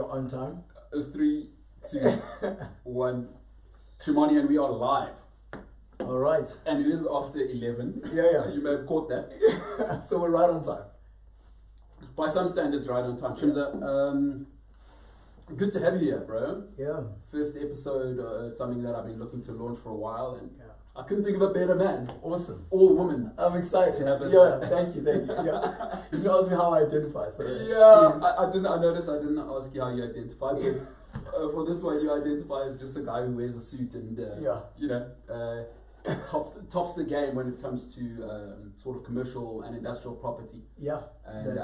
On time. 3, 2, 1. Shimoni, and we are live. All right. And it is after 11. Yeah. You may have caught that. So we're right on time. By some standards, right on time. Shimza, good to have you here, bro. Yeah. First episode, it's something that I've been looking to launch for a while, and Yeah. I couldn't think of a better man. Awesome. Or woman. I'm excited. To have us. Yeah, thank you. Yeah. You asked me how I identify, so Yeah, I noticed I didn't ask you how you identify, but for this one, you identify as just a guy who wears a suit and tops the game when it comes to sort of commercial and industrial property. Yeah. And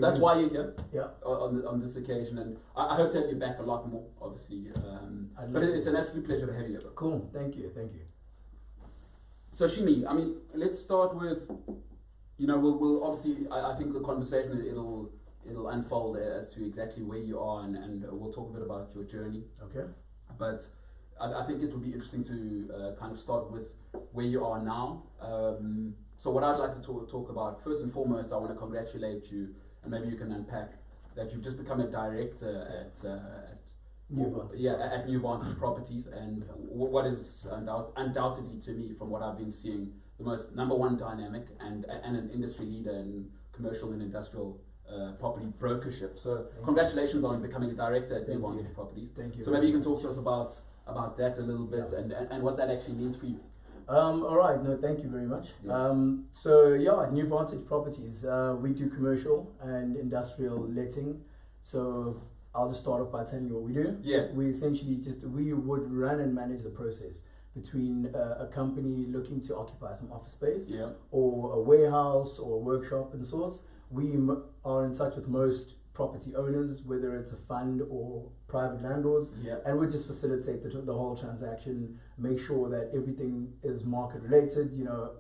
that's why you're here. Yeah. On this occasion, and I hope to have you back a lot more, obviously. But it's an absolute pleasure to have you here. Cool. Thank you. So Shimi, I mean, let's start with, we'll obviously, I think the conversation, it'll unfold as to exactly where you are, and we'll talk a bit about your journey. Okay. But I think it would be interesting to kind of start with where you are now. So what I'd like to talk about, first and foremost, I want to congratulate you, and maybe you can unpack that you've just become a director at New Vantage Properties, and what is undoubtedly to me, from what I've been seeing, the most number one dynamic and an industry leader in commercial and industrial property brokership. So congratulations on becoming a director at New Vantage Properties. Thank you. So maybe you can talk to us about that a little bit, and what that actually means for you. All right. No, thank you very much. Yeah. At New Vantage Properties, we do commercial and industrial letting. So I'll just start off by telling you what we do. Yeah. We essentially we would run and manage the process between a company looking to occupy some office space, or a warehouse or a workshop and sorts. We are in touch with most property owners, whether it's a fund or private landlords, and we just facilitate the whole transaction, make sure that everything is market related.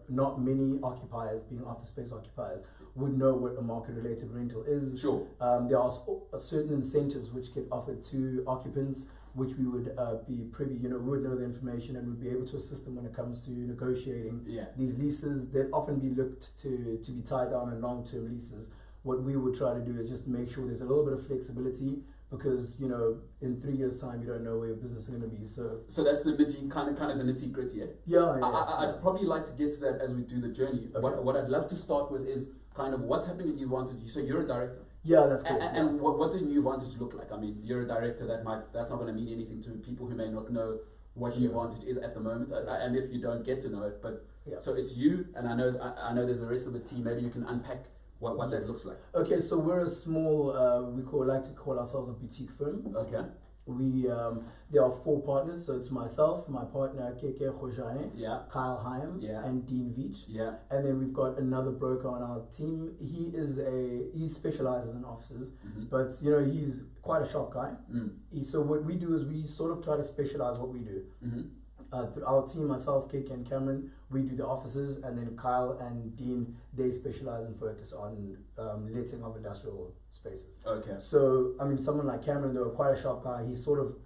Not many occupiers, being office space occupiers, would know what a market related rental is. Sure. There are certain incentives which get offered to occupants, which we would be privy, we would know the information and would be able to assist them when it comes to negotiating these leases. They'd often be looked to be tied down in long-term leases. What we would try to do is just make sure there's a little bit of flexibility, because in 3 years' time you don't know where your business is going to be. So that's the kind of the nitty gritty. I'd probably like to get to that as we do the journey. Okay. What I'd love to start with is kind of what's happening at New Vantage. So you're a director. Yeah, that's correct. And what did New Vantage look like? I mean, you're a director. That's not going to mean anything to people who may not know what New Vantage is at the moment, and if you don't get to know it. But so it's you, and I know there's the rest of the team. Maybe you can unpack what that looks like. Okay, so we're a small, like to call ourselves a boutique firm. Okay. There are 4 partners, so it's myself, my partner Keke Khojane, Kyle Hyam, and Dean Veach. And then we've got another broker on our team. He specializes in offices, but he's quite a sharp guy. So what we do is we sort of try to specialize what we do. Through our team, myself, Keke and Cameron, we do the offices, and then Kyle and Dean, they specialize and focus on letting of industrial spaces. Okay. So, someone like Cameron, though, quite a sharp guy, he sort of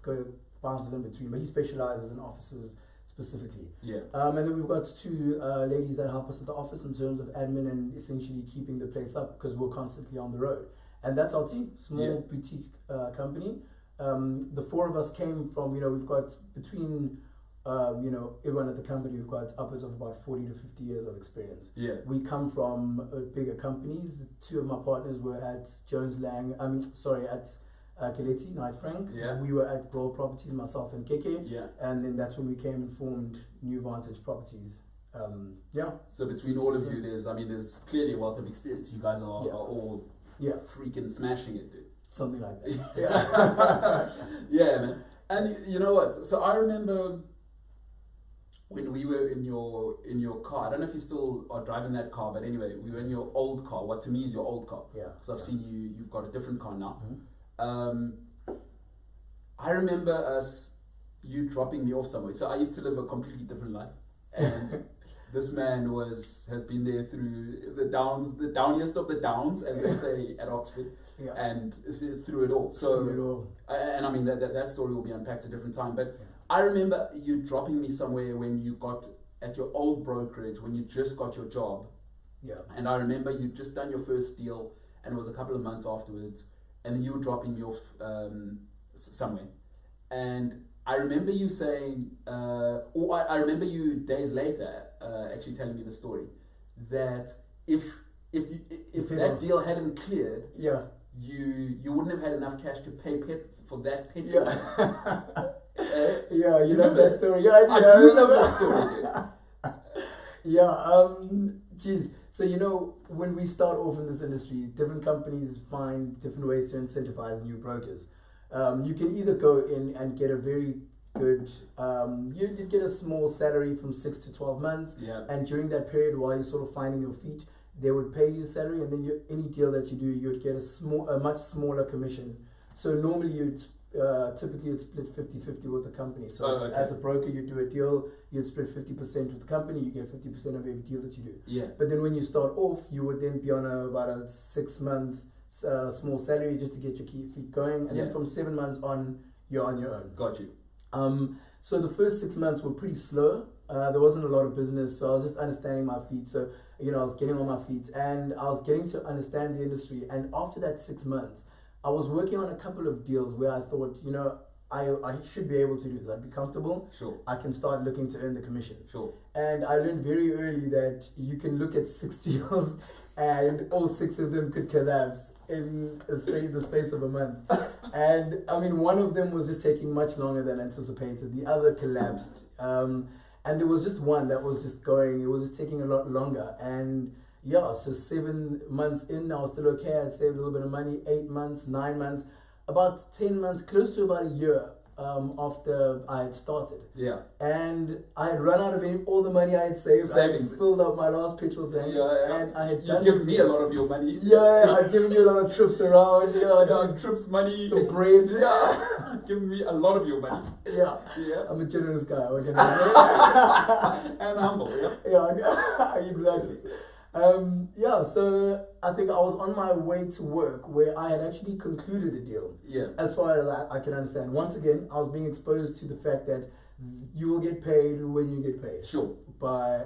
bounces in between, but he specializes in offices specifically. And then we've got 2 ladies that help us at the office in terms of admin and essentially keeping the place up, because we're constantly on the road. And that's our team, small boutique company. The 4 of us came from, we've got between everyone at the company, we've got upwards of about 40 to 50 years of experience. We come from bigger companies. 2 of my partners were at at Keleti, Knight Frank. We were at Mbulelo Properties, myself and Keke. And then that's when we came and formed New Vantage Properties. So between all of you, there's clearly a wealth of experience. You guys are all freaking smashing it, dude. Something like that. Yeah, man. And you know what? So I remember when we were in your car. I don't know if you still are driving that car, but anyway, we were in your old car. What to me is your old car. Because I've seen you've got a different car now. I remember you dropping me off somewhere. So I used to live a completely different life, and this man has been there through the downiest of the downs, as they say at Oxford, and through it all. So, and that story will be unpacked at a different time. But I remember you dropping me somewhere when you got at your old brokerage, when you just got your job. And I remember you'd just done your first deal, and it was a couple of months afterwards, and then you were dropping me off somewhere. And I remember you saying, or I remember you days later actually telling me the story that if that deal hadn't cleared, you wouldn't have had enough cash to pay for that petrol. Yeah, you love that story. Yeah, I do love that story. Geez. So when we start off in this industry, different companies find different ways to incentivize new brokers. You can either go in and get a very good, you get a small salary from 6 to 12 months, and during that period while you're sort of finding your feet, they would pay you salary, and then any deal that you do, you'd get a much smaller commission. So normally typically you'd split 50-50 with the company. So as a broker, you do a deal, you'd split 50% with the company, you get 50% of every deal that you do. Yeah. But then when you start off, you would then be on about a 6-month small salary just to get your feet going, and then from 7 months on, you're on your own. Got you. So the first 6 months were pretty slow. There wasn't a lot of business, so I was just understanding my feet. So I was getting on my feet, and I was getting to understand the industry. And after that 6 months, I was working on a couple of deals where I thought, I should be able to do this. I'd be comfortable. Sure. I can start looking to earn the commission. Sure. And I learned very early that you can look at 6 deals and all 6 of them could collapse in the space of a month. And I mean, one of them was just taking much longer than anticipated. The other collapsed. And there was just one that was just going, it was just taking a lot longer. And so 7 months in, I was still okay. I'd saved a little bit of money. 8 months, 9 months, about 10 months, close to about a year after I had started. Yeah. And I had run out of all the money I had saved. Savings. I had filled up my last petrol tank. And I had done. You've given me a lot of your money. Yeah, I've given you a lot of trips around. Trips money. Some bread. Yeah. You've given me a lot of your money. Yeah. I'm a generous guy. What can I say? And humble, Yeah, exactly. So I think I was on my way to work where I had actually concluded a deal. Yeah. As far as I can understand. Once again, I was being exposed to the fact that you will get paid when you get paid. Sure. By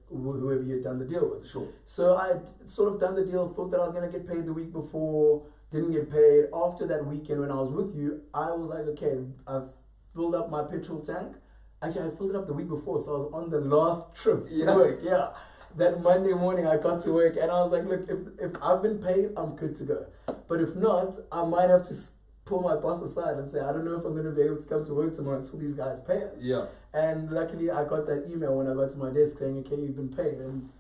whoever you had done the deal with. Sure. So I had sort of done the deal, thought that I was going to get paid the week before, didn't get paid. After that weekend when I was with you, I was like, okay, I've filled up my petrol tank. Actually, I filled it up the week before, so I was on the last trip to work. Yeah. That Monday morning I got to work and I was like, look, if I've been paid, I'm good to go. But if not, I might have to pull my boss aside and say, I don't know if I'm going to be able to come to work tomorrow until these guys pay us. Yeah. And luckily I got that email when I got to my desk saying, okay, you've been paid. And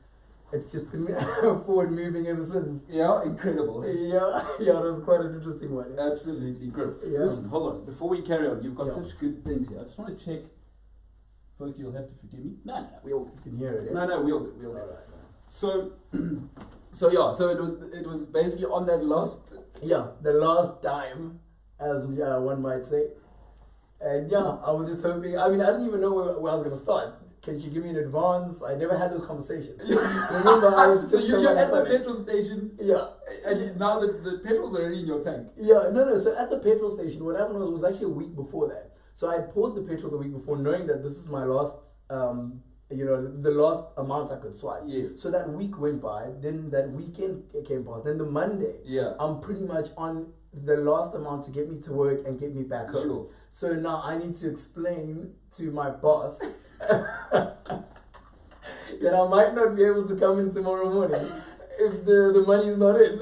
it's just been forward moving ever since. Yeah, incredible. Yeah, it was quite an interesting one. Absolutely incredible. Yeah. Listen, hold on. Before we carry on, you've got such good things here. I just want to check. Folks, you'll have to forgive me. No, we all can hear it. No, we all do. Right. So it was basically on that last. Yeah, the last dime, as one might say. And I was just hoping. I mean, I didn't even know where I was going to start. Can she give me an advance? I never had those conversations. Remember, so you're at the petrol station. Yeah. And now the petrol's already in your tank. Yeah, no. So at the petrol station, what happened was actually a week before that. So I poured the petrol the week before, knowing that this is my last, the last amount I could swipe. Yes. So that week went by. Then that weekend came past. Then the Monday, I'm pretty much on the last amount to get me to work and get me back home. Sure. So now I need to explain to my boss that I might not be able to come in tomorrow morning if the money's not in.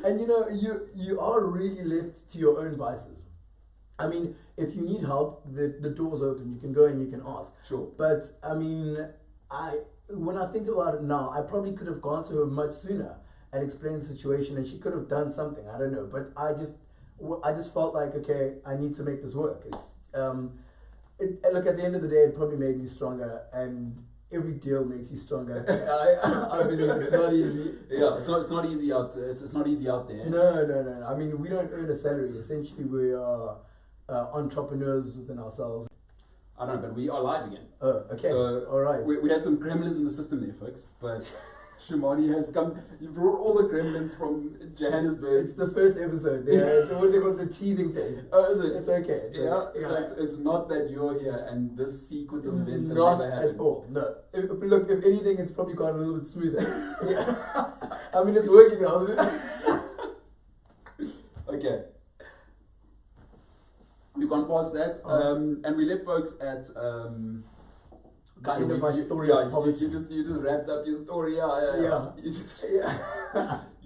And you are really left to your own vices. I mean, if you need help, the door's open. You can go and you can ask. Sure. But I mean, when I think about it now, I probably could have gone to her much sooner and explained the situation, and she could have done something. I don't know, but I just felt like, okay, I need to make this work. It's look, at the end of the day, it probably made me stronger, and every deal makes you stronger. I believe it's not easy. Yeah, it's not easy out. It's not easy out there. No. I mean, we don't earn a salary. Essentially, we are entrepreneurs within ourselves. I don't know, but we are live again. Oh, okay. So, all right. We had some gremlins in the system there, folks, but Shimani has come. You brought all the gremlins from Johannesburg. It's the first episode. What they call the teething phase. Oh, is it? It's okay. So it's not that you're here and this sequence of events has not never happened. At all. No. Look, if anything, it's probably gone a little bit smoother. I mean, it's working now, isn't it? Okay. We've gone past that, and we left folks at kind of my story. You just wrapped up your story. Yeah. You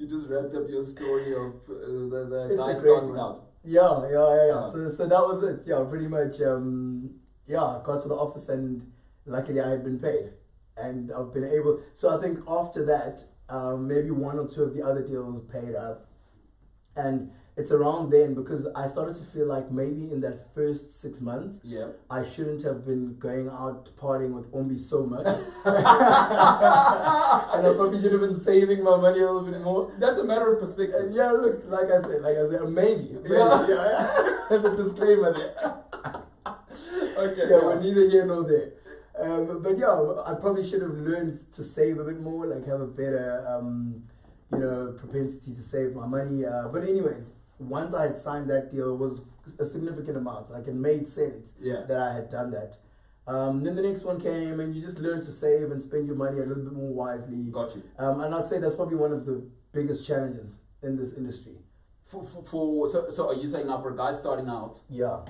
just wrapped up your story of the guy starting out. Yeah. So that was it. Yeah, pretty much. I got to the office and luckily I had been paid, and I've been able. So I think after that, maybe one or two of the other deals paid up, and it's around then because I started to feel like maybe in that first 6 months, I shouldn't have been going out partying with Ombi so much. And I probably should have been saving my money a little bit more. That's a matter of perspective. Look, like I said, maybe. There's a disclaimer there. Okay. We're neither here nor there. But I probably should have learned to save a bit more, like have a better, propensity to save my money. But anyways, once I had signed that deal, it was a significant amount. Like it made sense that I had done that. Then the next one came, and you just learn to save and spend your money a little bit more wisely. Got you. And I'd say that's probably one of the biggest challenges in this industry. So are you saying now for a guy starting out? Yeah.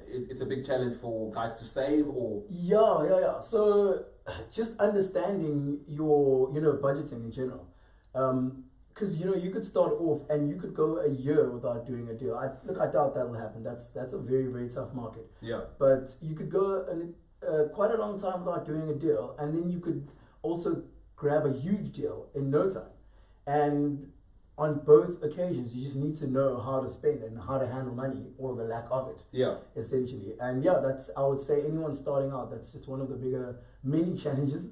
It's a big challenge for guys to save, or? Yeah. So just understanding your, budgeting in general. Because you could start off and you could go a year without doing a deal. I doubt that will happen. That's a very, very tough market. Yeah. But you could go quite a long time without doing a deal, and then you could also grab a huge deal in no time. And on both occasions, you just need to know how to spend and how to handle money, or the lack of it. Yeah. Essentially. And that's, I would say, anyone starting out, that's just one of the many challenges.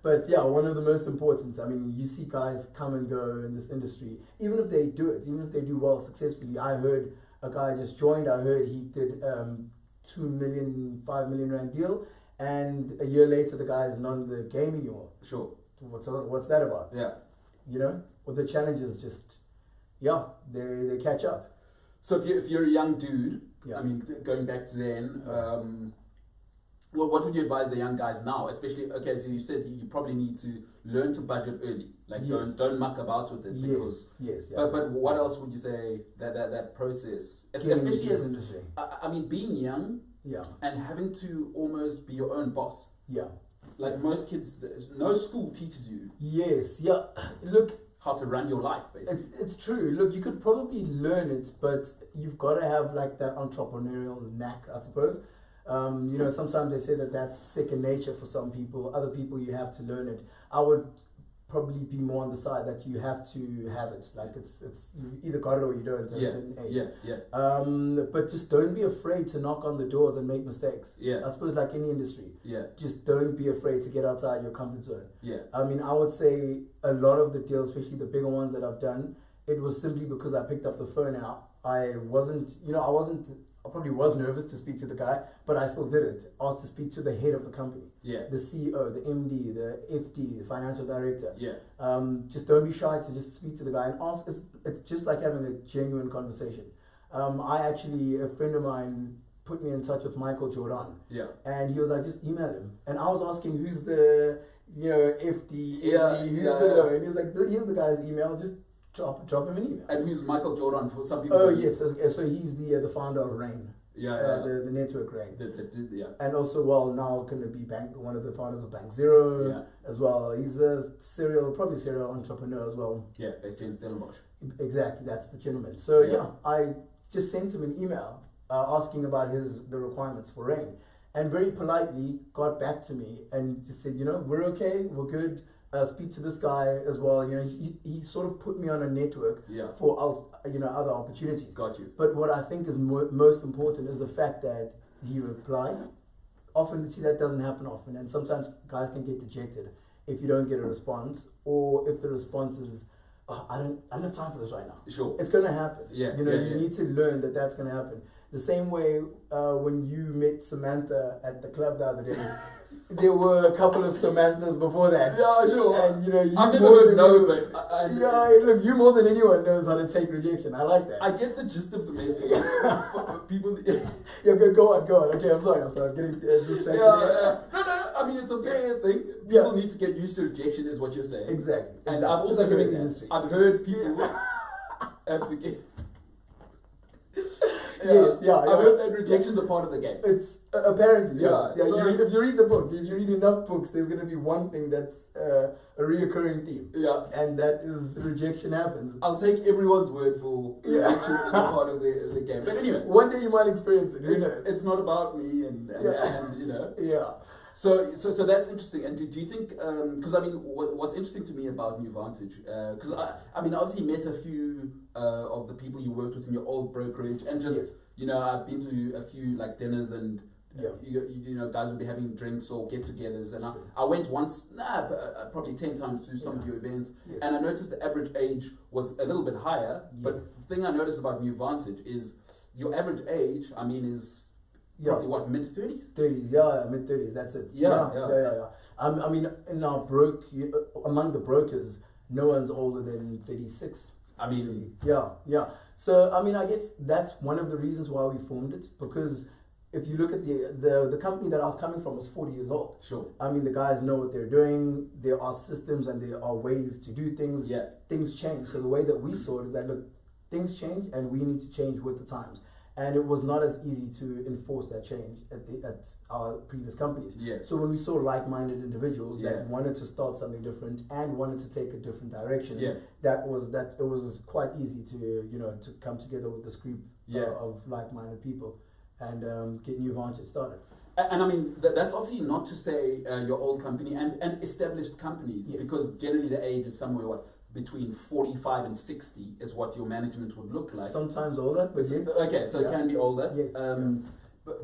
But one of the most important. I mean, you see guys come and go in this industry, even if they do it, even if they do well successfully. I heard a guy just joined, I heard he did 2 million, 5 million rand deal, and a year later the guy is not in the game anymore. Sure. What's that about? Yeah. Or the challenges just, they catch up. So if you're a young dude, I mean, going back to then, what would you advise the young guys now? Especially, so you said you probably need to learn to budget early. Like, don't muck about with it. Because, But what else would you say that process, especially as, being young and having to almost be your own boss. Yeah. Like most kids, no school teaches you. Yes, look, how to run your life, basically. It's true. Look, you could probably learn it, but you've got to have like that entrepreneurial knack, I suppose. Sometimes they say that's second nature for some people. Other people, you have to learn it. I would probably be more on the side that you have to have it. Like it's you either got it or you don't at a certain age. But just don't be afraid to knock on the doors and make mistakes. Yeah. I suppose like any industry. Yeah. Just don't be afraid to get outside your comfort zone. Yeah. I mean, I would say a lot of the deals, especially the bigger ones that I've done, it was simply because I picked up the phone and I probably was nervous to speak to the guy, but I still did it. Asked to speak to the head of the company. Yeah. The CEO, the MD, the FD, the financial director. Yeah. Just don't be shy to just speak to the guy and ask. It's just like having a genuine conversation. A friend of mine put me in touch with Michael Jordan. Yeah. And he was like, just email him. And I was asking, who's the, FD, MD, who's below? And he was like, here's the guy's email, just drop him an email. And who's Michael Jordan for some people? Oh yes, so he's the founder of Rain. The network Rain. And also, now going to be one of the founders of Bank Zero as well. He's a serial entrepreneur as well. Yeah, based in Stellenbosch. Exactly, that's the gentleman. So I just sent him an email asking about the requirements for Rain, and very politely got back to me and just said, we're okay, we're good. Speak to this guy as well. He sort of put me on a network for other opportunities. Got you. But what I think is most important is the fact that he replied. Often, that doesn't happen often, and sometimes guys can get dejected if you don't get a response, or if the response is, I don't have time for this right now. Sure. It's going to happen. Yeah. You need to learn that that's going to happen. The same way when you met Samantha at the club the other day. There were a couple of Samanthas before that. Yeah, sure. And I've never heard no, but you more than anyone knows how to take rejection. I like that. I get the gist of the message. People. Go on. Okay, I'm sorry. I'm getting distracted. No. I mean, it's a fair thing. People need to get used to rejection, is what you're saying. Exactly. And I've also heard people. have to get. Yes, yeah. I've heard that rejection's a part of the game. It's apparently, yeah. So if you read the book, if you read enough books, there's going to be one thing that's a reoccurring theme. Yeah. And that is rejection happens. I'll take everyone's word for rejection is a part of the game. But anyway. One day you might experience it. It's not about me and you know. Yeah. So that's interesting. And do you think, because I mean, what's interesting to me about New Vantage, because I mean, obviously met a few of the people you worked with in your old brokerage, and just, you know, I've been to a few like dinners and, you know, guys would be having drinks or get-togethers, and I went once, probably 10 times to some of your events, and I noticed the average age was a little bit higher, but the thing I noticed about New Vantage is your average age, I mean, is probably what, mid-30s? 30s, mid-30s, that's it. Yeah. I mean, in our among the brokers, no one's older than 36. I mean... Yeah. So, I mean, I guess that's one of the reasons why we formed it, because if you look at the company that I was coming from was 40 years old. Sure. I mean, the guys know what they're doing, there are systems and there are ways to do things. Yeah. Things change. So the way that we saw it, that look, things change and we need to change with the times. And it was not as easy to enforce that change at our previous companies. Yeah. So when we saw like-minded individuals that wanted to start something different and wanted to take a different direction, it was quite easy to come together with this group of like-minded people and get New Vantage started. And I mean, that's obviously not to say your old company and established companies, because generally the age is somewhere between 45 and 60 is what your management would look like. Sometimes older, but okay, so it can be older. Yes.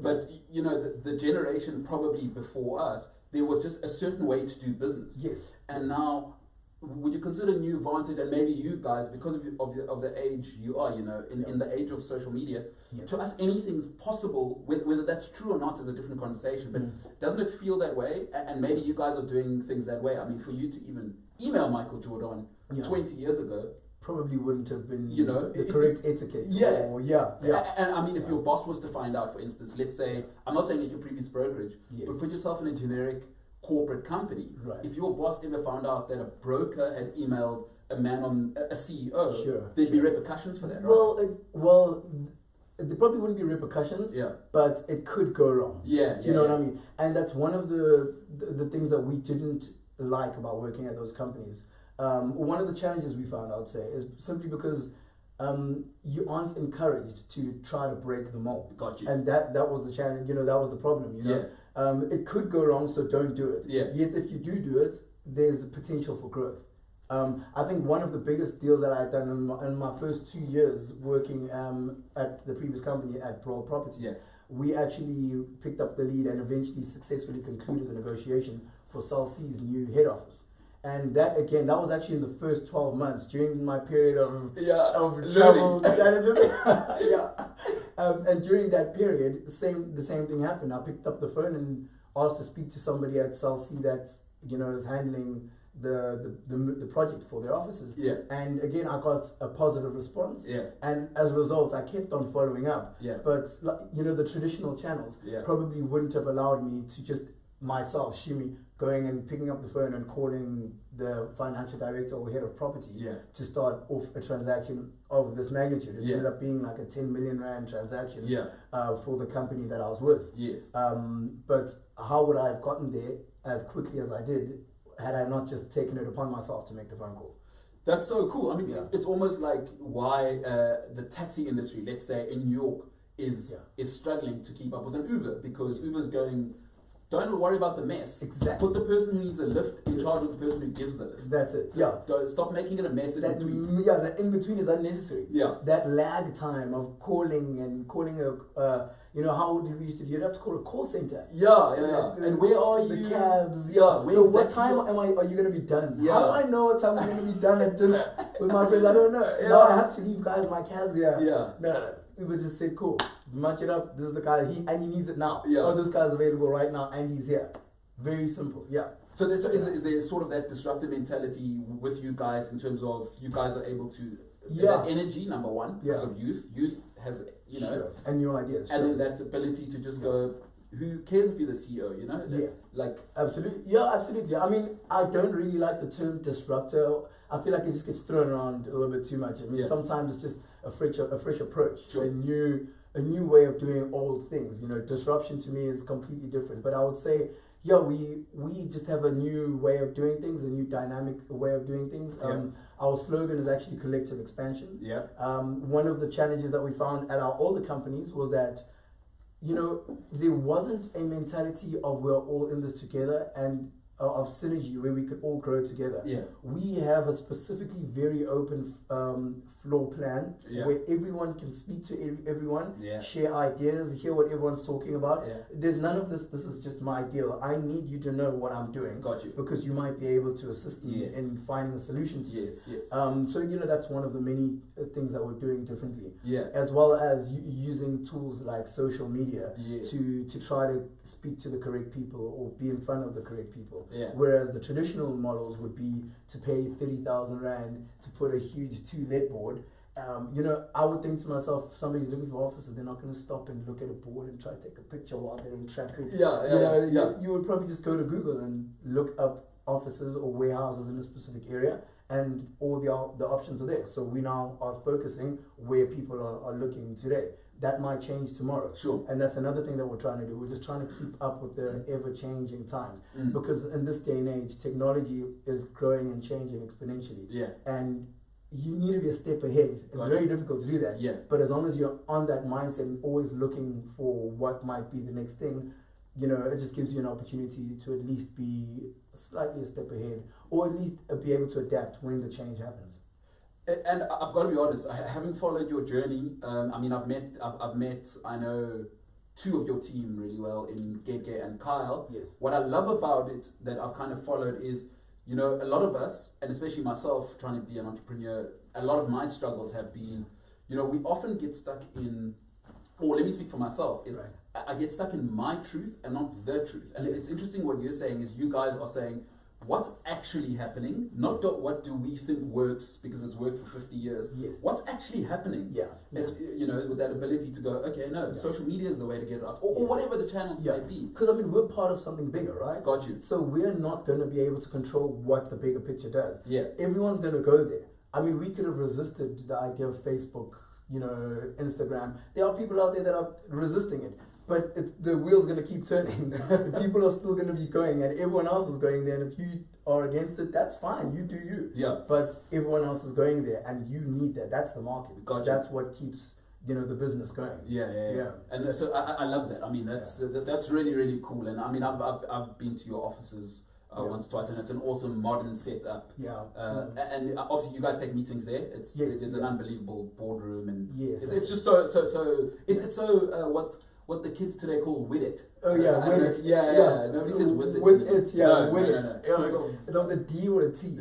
But you know, the generation probably before us, there was just a certain way to do business. Yes. And now, would you consider New Vantage, and maybe you guys, because of the age you are, you know, in the age of social media, to us anything's possible. Whether that's true or not is a different conversation. But doesn't it feel that way? And maybe you guys are doing things that way. I mean, for you to even email Michael Jordan 20 years ago probably wouldn't have been, you know, the correct etiquette. And I mean, if your boss was to find out, for instance, let's say, I'm not saying at your previous brokerage, but put yourself in a generic corporate company. Right. If your boss ever found out that a broker had emailed a man on a CEO, there'd be repercussions for that, right? Well, there probably wouldn't be repercussions, but it could go wrong. You know what I mean? And that's one of the things that we didn't like about working at those companies. One of the challenges we found, I would say, is simply because you aren't encouraged to try to break the mold. Got you. And that was the challenge, you know, that was the problem, you know. It could go wrong, so don't do it. Yet if you do it, there's potential for growth. I think one of the biggest deals that I had done in my first 2 years working at the previous company at Mbulelo Properties, we actually picked up the lead and eventually successfully concluded the negotiation for Cell C's new head office. And that was actually in the first 12 months during my period of travel. And during that period, the same thing happened. I picked up the phone and asked to speak to somebody at Cell C that, you know, is handling the project for their offices. And again, I got a positive response. And as a result, I kept on following up. But you know, the traditional channels probably wouldn't have allowed me to just myself, Shimi, going and picking up the phone and calling the financial director or head of property to start off a transaction of this magnitude. It ended up being like a 10 million rand transaction for the company that I was with. But how would I have gotten there as quickly as I did had I not just taken it upon myself to make the phone call? That's so cool. I mean, it's almost like why the taxi industry, let's say in New York, is struggling to keep up with an Uber, because Uber's going, don't worry about the mess. Exactly. Put the person who needs a lift in charge of the person who gives the lift. That's it. Don't stop making it a mess in between. That in between is unnecessary. That lag time of calling a, you know, how did we used to do? You'd have to call a call center. And where are you? The cabs. What time are you going to be done? How do I know what time I'm going to be done at dinner with my friends? I don't know. Now I have to leave, guys, my cabs. No. Uber just said, cool, match it up. This is the guy, and he needs it now. Oh, this guy's available right now, and he's here. Very simple. So is there sort of that disruptive mentality with you guys in terms of you guys are able to that energy, number one, because of youth. Youth has, you know, and new ideas, and then that ability to just go, who cares if you're the CEO, you know? Yeah. Like, absolutely. Yeah, absolutely. I mean, I don't really like the term disruptor. I feel like it just gets thrown around a little bit too much. I mean, sometimes it's just a fresh approach, a new way of doing old things. You know, disruption to me is completely different. But I would say, yeah, we just have a new way of doing things, a new dynamic way of doing things. Our slogan is actually collective expansion. Yeah. One of the challenges that we found at our older companies was that, you know, there wasn't a mentality of we're all in this together and of synergy where we could all grow together. Yeah. We have a specifically very open floor plan where everyone can speak to everyone, share ideas, hear what everyone's talking about. Yeah. There's none of this is just my deal. I need you to know what I'm doing. Got you. Because you might be able to assist me in finding a solution to this. Yes. So, you know, that's one of the many things that we're doing differently. Yeah. As well as using tools like social media Yes. to try to speak to the correct people or be in front of the correct people. Yeah. Whereas the traditional models would be to pay 30,000 Rand to put a huge 2-LED board. You know, I would think to myself, if somebody's looking for offices, they're not going to stop and look at a board and try to take a picture while they're in traffic. You would probably just go to Google and look up offices or warehouses in a specific area, and all the options are there. So we now are focusing where people are looking today. That might change tomorrow. Sure. And that's another thing that we're trying to do. We're just trying to keep up with the ever-changing times. Because in this day and age, technology is growing and changing exponentially. Yeah. And you need to be a step ahead. It's very difficult to do that. Yeah. But as long as you're on that mindset and always looking for what might be the next thing, you know, it just gives you an opportunity to at least be slightly a step ahead, or at least be able to adapt when the change happens. And I've got to be honest, I haven't followed your journey. I mean, I've met, I know, two of your team really well in Gege and Kyle. Yes. What I love about it that I've kind of followed is, you know, a lot of us, and especially myself trying to be an entrepreneur, a lot of my struggles have been, you know, we often get stuck in, or let me speak for myself, is I get stuck in my truth and not the truth. And it's interesting what you're saying is you guys are saying, what's actually happening, not what do we think works because it's worked for 50 years. Yes. What's actually happening? Yeah. Is, you know, with that ability to go, okay, no, social media is the way to get it out, or whatever the channels may be. Because, I mean, we're part of something bigger, right? Got you. So we're not going to be able to control what the bigger picture does. Yeah. Everyone's going to go there. I mean, we could have resisted the idea of Facebook, you know, Instagram. There are people out there that are resisting it. But the wheel's going to keep turning. People are still going to be going, and everyone else is going there. And if you are against it, that's fine. You do you. Yeah. But everyone else is going there, and you need that. That's the market. Gotcha. That's what keeps, you know, the business going. Yeah. And so I love that. I mean, that's really, really cool. And I mean, I've been to your offices once, twice, and it's an awesome modern setup. Yeah. And obviously, you guys take meetings there. It's an unbelievable boardroom, and it's just so what the kids today call with it. Oh yeah, with it. Yeah. Nobody says with it. With it, yeah, with it. No. Not the D or a T,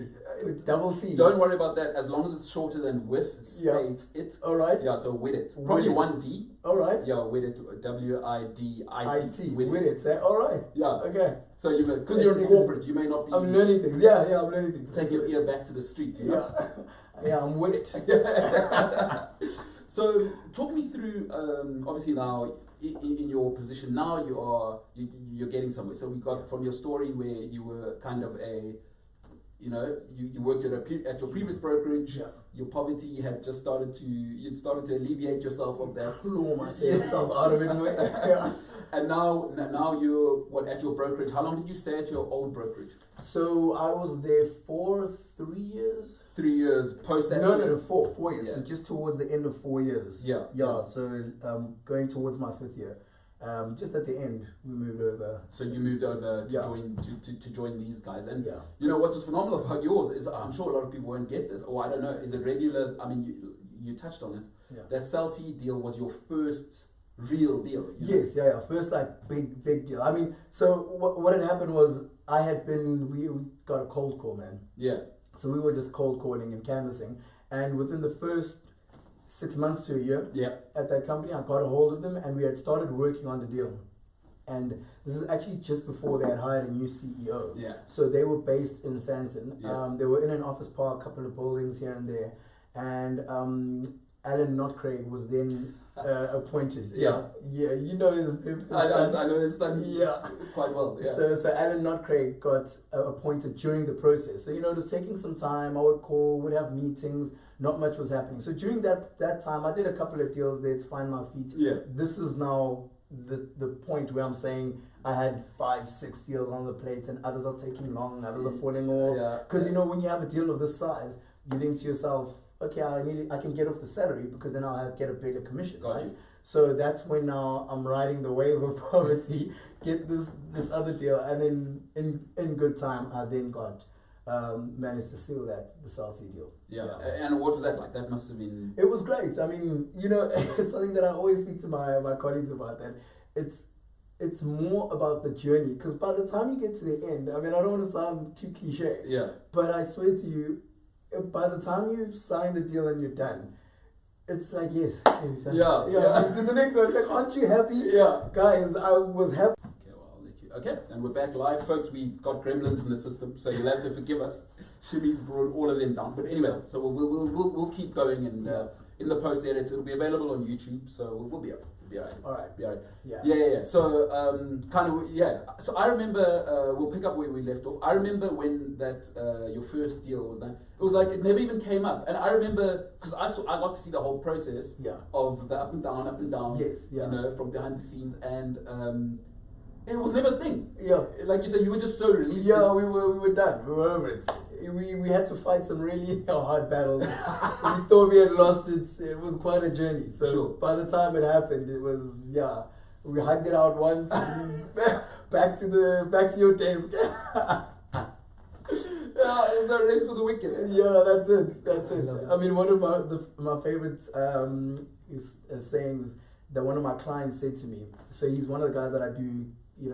double T. Don't worry about that. As long as it's shorter than with space it. All right. Yeah. So with it. Probably one D. All right. Yeah, with it. WIDIT. With it. All right. Yeah. Okay. So you because you're in corporate, you may not be. I'm learning things. Yeah. I'm learning things. Take your ear back to the street. You know? Yeah. I'm with it. So talk me through. Obviously now. In your position now, you're getting somewhere. So we got from your story where you were kind of you worked at your previous brokerage. Yeah. Your poverty had just started to alleviate yourself of that. Claw myself out of it anyway. Yeah. And now you're at your brokerage. How long did you stay at your old brokerage? So I was there for 3 years. 3 years post that? No, 4 years. Yeah. So just towards the end of 4 years. Yeah. So going towards my 5th year. Just at the end, we moved over. So you moved over to join these guys, and you know what was phenomenal about yours is I'm sure a lot of people won't get this, or I don't know, is it regular? I mean, you touched on it. Yeah. That Cell C deal was your first real deal. Yes, yeah, first like big deal. I mean, so what had happened was we got a cold call, man. Yeah. So we were just cold calling and canvassing, and within the first 6 months to a year at that company, I got a hold of them, and we had started working on the deal. And this is actually just before they had hired a new CEO. Yeah. So they were based in Sandton. Yeah. They were in an office park, a couple of buildings here and there. And Alan Not Craig was then appointed. Yeah. You know his son. I know his son quite well. Yeah. So Alan Not Craig got appointed during the process. So it was taking some time. I would call, would have meetings. Not much was happening. So during that time, I did a couple of deals there to find my feet. Yeah. This is now the point where I'm saying I had 5-6 deals on the plate, and others are taking long, others are falling off. Because when you have a deal of this size, you think to yourself, okay, I can get off the salary because then I'll get a bigger commission, right? So that's when now I'm riding the wave of poverty, get this other deal, and then in good time I then got managed to seal the South Sea deal. Yeah. And what was that like? That must have been... It was great. I mean, it's something that I always speak to my colleagues about, that it's more about the journey, because by the time you get to the end, I mean, I don't want to sound too cliche, but I swear to you, by the time you've signed the deal and you're done, it's like, yes, to the next one, like, aren't you happy? Guys, I was happy. Okay, well, I'll let you. Okay, and we're back live, folks. We got gremlins in the system, so you'll have to forgive us. Shimi's brought all of them down, but anyway, so we'll keep going, and in the post edit, it'll be available on YouTube, so we'll be up. Be alright. Be alright. Yeah. So So I remember we'll pick up where we left off. I remember when that your first deal was done. It was like it never even came up, and I remember because I got to see the whole process of the up and down. Yes. From behind the scenes, and it was never a thing. Yeah. Like you said, you were just so relieved. Yeah, we were done. We were over it. We had to fight some really hard battles. We thought we had lost it. It was quite a journey. So by the time it happened, it was we hugged it out once. back to your desk. It's a race for the wicked. Yeah, that's it. I mean, one of my favorite sayings that one of my clients said to me. So he's one of the guys that I do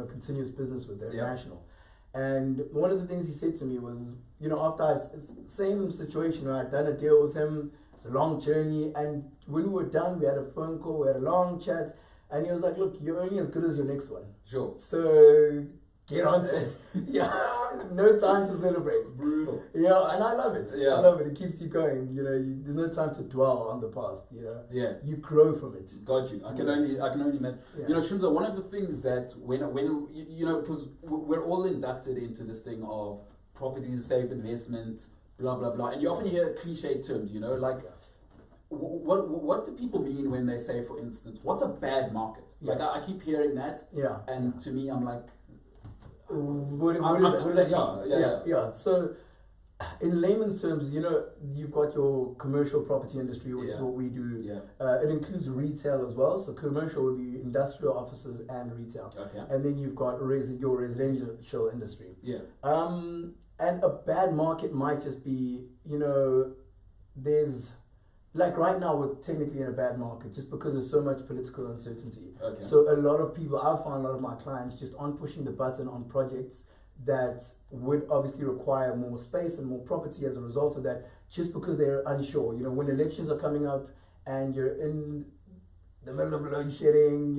continuous business with there, national. And one of the things he said to me was, after same situation where I'd done a deal with him, it's a long journey, and when we were done, we had a phone call, we had a long chat, and he was like, look, you're only as good as your next one. Sure. So get on to it. No time to celebrate. Brutal. Yeah, and I love it. I love it. It keeps you going. There's no time to dwell on the past. You grow from it. Got you. I can only imagine. Shimza, one of the things that when because we're all inducted into this thing of property is a safe investment, blah blah blah, and you often hear cliche terms. Like what do people mean when they say, for instance, what's a bad market? Like I keep hearing that. And to me, I'm like. What does that mean? Yeah. So, in layman's terms, you've got your commercial property industry, which is what we do. It includes retail as well. So, commercial would be industrial offices and retail. Okay. And then you've got your residential industry. And a bad market might just be, there's. Like right now, we're technically in a bad market just because there's so much political uncertainty. Okay. So a lot of people, I've found a lot of my clients just aren't pushing the button on projects that would obviously require more space and more property as a result of that, just because they're unsure. When elections are coming up and you're in the middle of load shedding,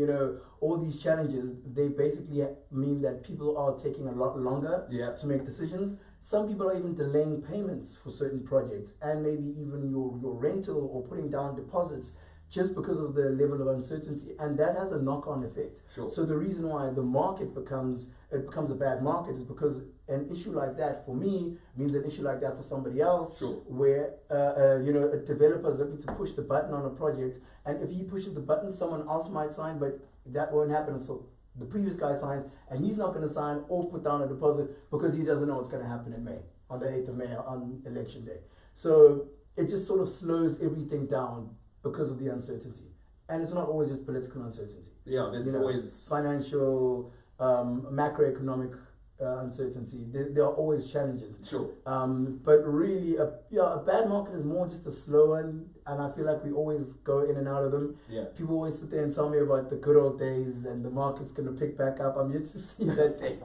all these challenges, they basically mean that people are taking a lot longer to make decisions. Some people are even delaying payments for certain projects, and maybe even your rental or putting down deposits just because of the level of uncertainty, and that has a knock-on effect. Sure. So the reason why the market becomes a bad market is because an issue like that for me means an issue like that for somebody else. Sure. Where a developer is looking to push the button on a project, and if he pushes the button, someone else might sign, but that won't happen until the previous guy signs, and he's not going to sign or put down a deposit because he doesn't know what's going to happen in May, on the 8th of May, on election day. So it just sort of slows everything down because of the uncertainty. And it's not always just political uncertainty. Yeah, there's always... Financial, macroeconomic uncertainty. There are always challenges. Sure. But really, a bad market is more just a slow one, and I feel like we always go in and out of them. Yeah. People always sit there and tell me about the good old days and the market's going to pick back up. I'm yet to see that day.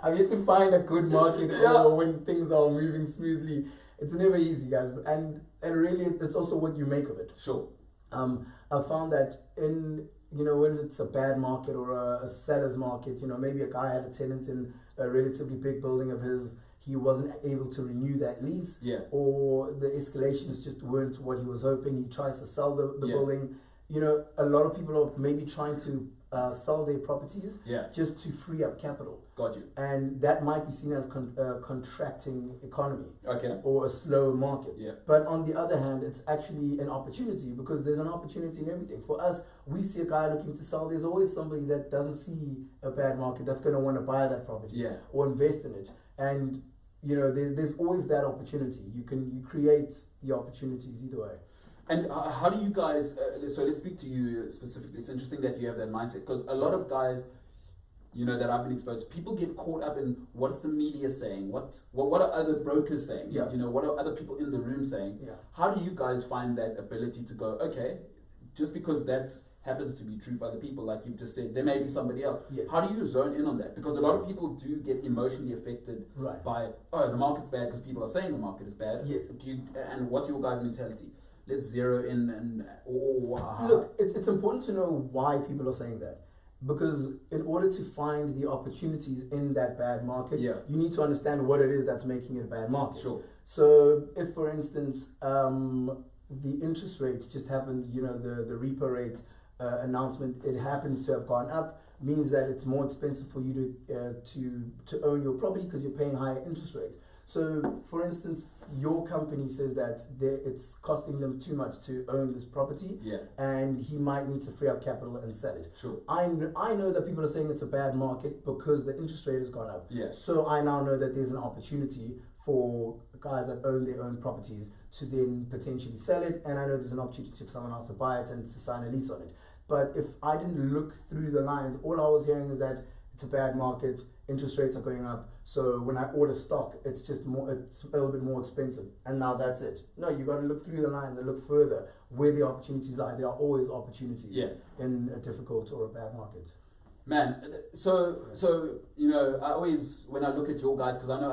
I'm yet to find a good market or when things are moving smoothly. It's never easy, guys. And really, it's also what you make of it. Sure. I found that when it's a bad market or a seller's market, maybe a guy had a tenant in a relatively big building of his, he wasn't able to renew that lease, or the escalations just weren't what he was hoping. He tries to sell the building. You know, a lot of people are maybe trying to sell their properties just to free up capital. Got you. And that might be seen as contracting economy, or a slow market. Yeah. But on the other hand, it's actually an opportunity, because there's an opportunity in everything. For us, we see a guy looking to sell. There's always somebody that doesn't see a bad market that's going to want to buy that property or invest in it. And you know, there's always that opportunity. You create the opportunities either way. And how do you guys, so let's speak to you specifically. It's interesting that you have that mindset, because a lot of guys, you know, that I've been exposed to, people get caught up in what's the media saying, what are other brokers saying, you know, what are other people in the room saying. How do you guys find that ability to go, okay, just because that happens to be true for other people, like you've just said, there may be somebody else. How do you zone in on that? Because a lot of people do get emotionally affected by, oh, the market's bad because people are saying the market is bad. And what's your guys' mentality? Let's zero in and look, it's important to know why people are saying that, because in order to find the opportunities in that bad market, you need to understand what it is that's making it a bad market. So if, for instance, the interest rates just happened, you know, the repo rate announcement, it happens to have gone up, means that it's more expensive for you to own your property because you're paying higher interest rates. So, for instance, your company says that it's costing them too much to own this property, and he might need to free up capital and sell it. I know that people are saying it's a bad market because the interest rate has gone up. So I now know that there's an opportunity for guys that own their own properties to then potentially sell it, and I know there's an opportunity for someone else to buy it and to sign a lease on it. But if I didn't look through the lines, all I was hearing is that it's a bad market, interest rates are going up, so when I order stock, it's a little bit more expensive, and now that's it. No, you got to look through the lines and look further where the opportunities lie. There are always opportunities in a difficult or a bad market. Man, so you know, I always, when I look at your guys, because I know,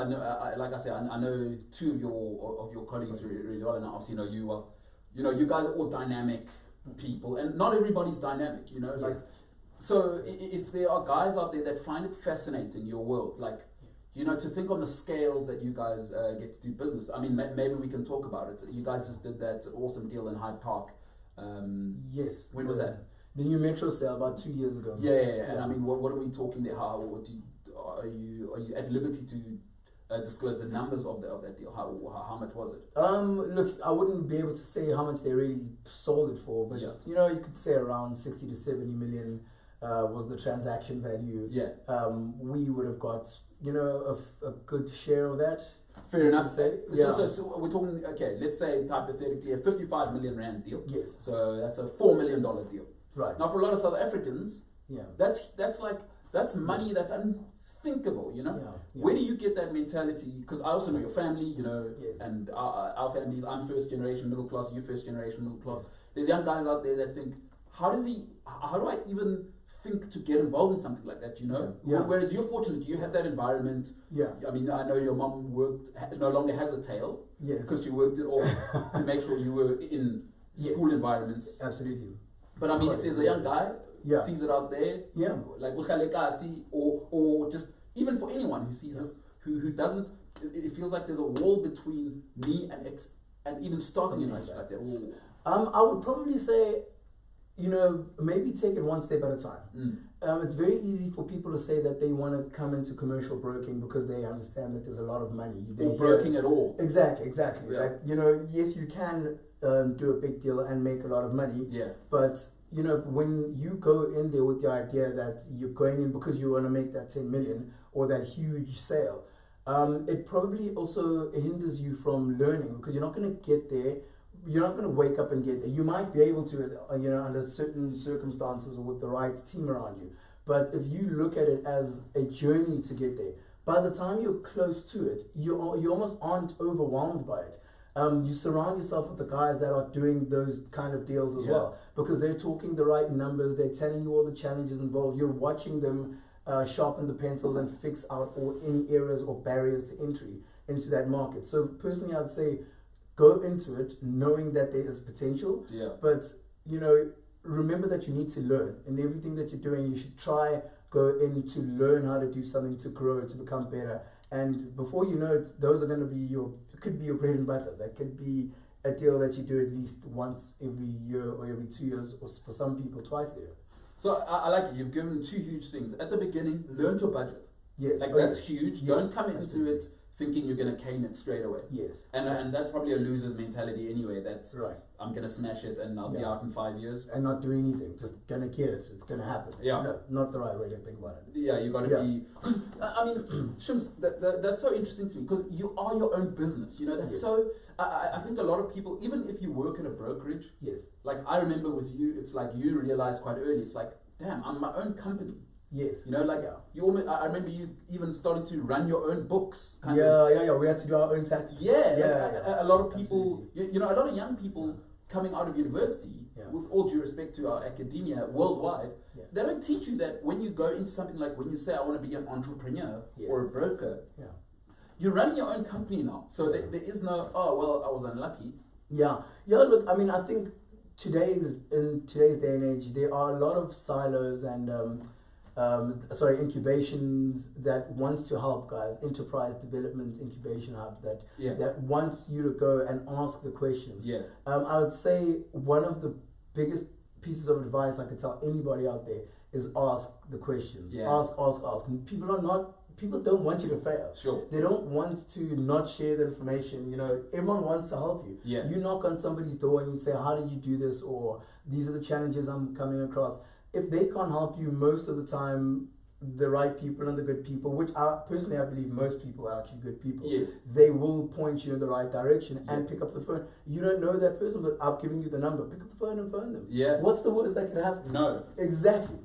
like I said, I know two of your colleagues really well, and obviously know you well. You know, you guys are all dynamic people, and not everybody's dynamic. You know, like. So if there are guys out there that find it fascinating, your world, like, you know, to think on the scales that you guys get to do business. I mean, maybe we can talk about it. You guys just did that awesome deal in Hyde Park. Yes. When was that? The new metro sale about 2 years ago. Yeah. And I mean, what are we talking there? Are you at liberty to disclose the numbers of that deal? How much was it? Look, I wouldn't be able to say how much they really sold it for, but you know, you could say around 60 to 70 million. Was the transaction value. We would have got, you know, a good share of that. Fair enough. So we're talking, okay, let's say hypothetically a 55 million rand deal. So that's a $4 million deal. Now for a lot of South Africans, that's money that's unthinkable, you know. Where do you get that mentality? Because I also know your family, you know, and our families, I'm first generation middle class, you first generation middle class. There's young guys out there that think, how do I even think to get involved in something like that, you know? Whereas you're fortunate, you have that environment. I mean, I know your mom no longer has a tail, because she worked it all to make sure you were in school environments. Absolutely. But I mean, if there's a young guy sees it out there, like or just even for anyone who sees this, who doesn't, it feels like there's a wall between me and even starting in life like that. I would probably say, you know, maybe take it one step at a time. It's very easy for people to say that they want to come into commercial broking because they understand that there's a lot of money. Or broking at all. Exactly. Like, you know, yes, you can do a big deal and make a lot of money. But, you know, when you go in there with the idea that you're going in because you want to make that 10 million or that huge sale, it probably also hinders you from learning, because you're not going to get there. You're not going to wake up and get there. You might be able to, you know, under certain circumstances or with the right team around you. But if you look at it as a journey to get there, by the time you're close to it, you almost aren't overwhelmed by it. You surround yourself with the guys that are doing those kind of deals as well, because they're talking the right numbers. They're telling you all the challenges involved. You're watching them sharpen the pencils and fix out any areas or barriers to entry into that market. So personally, I'd say, go into it knowing that there is potential, but, you know, remember that you need to learn. And everything that you're doing, you should go in to learn how to do something, to grow, to become better. And before you know it, those are going to be could be your bread and butter. That could be a deal that you do at least once every year or every 2 years, or for some people twice a year. So I like it. You've given two huge things. At the beginning, learn to budget. Yes. Like that's huge. Yes. Don't come into it thinking you're going to cane it straight away. Yes. And that's probably a loser's mentality anyway. That's right. I'm going to smash it and I'll be out in 5 years. And not do anything. Just going to get it. It's going to happen. Yeah. No, not the right way to think about it. Yeah, you got to be... Cause, I mean, Shims, that's so interesting to me because you are your own business. You know, that's so... I think a lot of people, even if you work in a brokerage, like I remember with you, it's like you realize quite early, it's like, damn, I'm my own company. Yes. You know, like you almost, I remember you even starting to run your own books. Yeah. We had to do our own taxes. A lot of people, you know, a lot of young people coming out of university, with all due respect to our academia worldwide, they don't teach you that when you go into something like when you say, I want to be an entrepreneur or a broker, you're running your own company now. So there is no, oh, well, I was unlucky. Yeah, look, I mean, I think in today's day and age, there are a lot of silos and incubations that wants to help guys, enterprise development incubation hub that wants you to go and ask the questions. I would say one of the biggest pieces of advice I could tell anybody out there is ask the questions. Ask. And people don't want you to fail. Sure. They don't want to not share the information. You know, everyone wants to help you. You knock on somebody's door and you say, how did you do this? Or these are the challenges I'm coming across. If they can't help you, most of the time, the right people and the good people, which I believe most people are actually good people, they will point you in the right direction and pick up the phone. You don't know that person, but I've given you the number. Pick up the phone and phone them. What's the worst that could happen? No. Exactly.